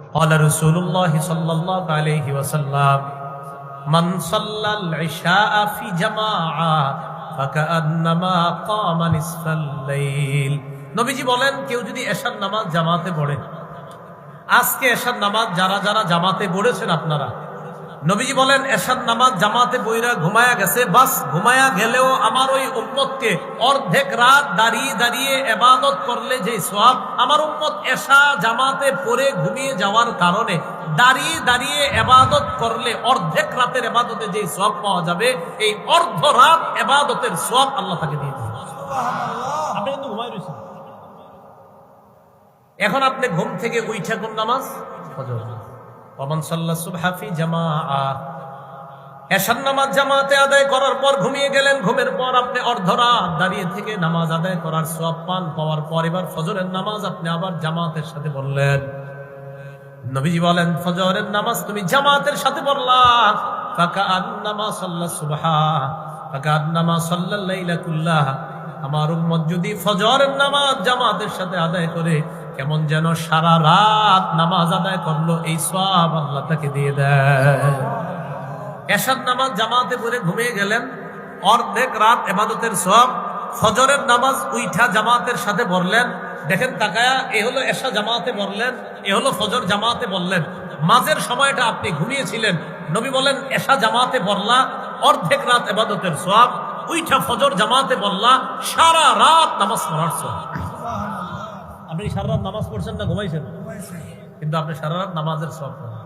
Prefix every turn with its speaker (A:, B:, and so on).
A: قال رسول الله صلى الله عليه وسلم من صلى العشاء في جماعة فكأنما قام نصف الليل। নবীজি বলেন, কেউ যদি এশার নামাজ জামাতে পড়ে, আজকে এশার নামাজ যারা যারা জামাতে পড়েছেন আপনারা, নবীজি বলেন এশার নামাজ জামাতে বইরা ঘুমায়া গেছে, বাস ঘুমায়া গেলেও আমার ওই উম্মতকে অর্ধেক রাত দাঁড়িয়ে দাঁড়িয়ে ইবাদত করলে যে সওয়াব, আমার উম্মত এশা জামাতে পড়ে ঘুমিয়ে যাওয়ার কারণে দাঁড়িয়ে দাঁড়িয়ে ইবাদত করলে অর্ধেক রাতের ইবাদতে যে সওয়াব পাওয়া যাবে, এই অর্ধ রাত ইবাদতের সওয়াব আল্লাহ তাকে দিয়ে দিবেন। সুবহানাল্লাহ। আপনি কিন্তু ঘুমায় রয়েছেন, এখন আপনি ঘুম থেকে উঠে কোন নামাজ? ফজর। ওমান সাল্লা সুবহা ফি জামাআ, এশার নামাজ জামাতে আদায় করার পর ঘুমিয়ে গেলেন, ঘুমের পর আপনি অর্ধরাত দাঁড়িয়ে থেকে নামাজ আদায় করার সওয়াব পান। পাওয়ার পর এবার ফজরের নামাজ আপনি আবার জামাতের সাথে পড়লেন। নবীজি বলেন, ফজরের নামাজ তুমি জামাতের সাথে পড়লা, ফাকাআন্নামা সাল্লা সুবহা ফাকাআন্নামা সাল্লাল লাইলা কুল্লাহ। আমার উম্মত যদি ফজরের নামাজ জামাতের সাথে আদায় করে, কেমন যেন সারা রাত নামাজ আদায় করলো, এই সওয়াব আল্লাহ তাকে দিয়ে দেয়। এশার নামাজ জামাতে পড়ে ঘুমিয়ে গেলেন, অর্ধেক রাত ইবাদতের সওয়াব। ফজরের নামাজ উইঠা জামাতের সাথে পড়লেন, দেখেন তাকায়া, এ হলো এশা জামাতে পড়লেন, এ হলো ফজর জামাতে পড়লেন। মাঝের সময়টা আপনি ঘুমিয়েছিলেন, নবী বলেন এশা জামাতে পড়লা, অর্ধেক রাত ইবাদতের সওয়াব। উইঠা ফজর জামাতে পড়লা, সারা রাত নামাজ পড়ার সওয়াব। আপনি সারা রাত নামাজ পড়ছেন না ঘুমাইছেন? কিন্তু আপনি সারা রাত নামাজের সওয়াব পাবেন।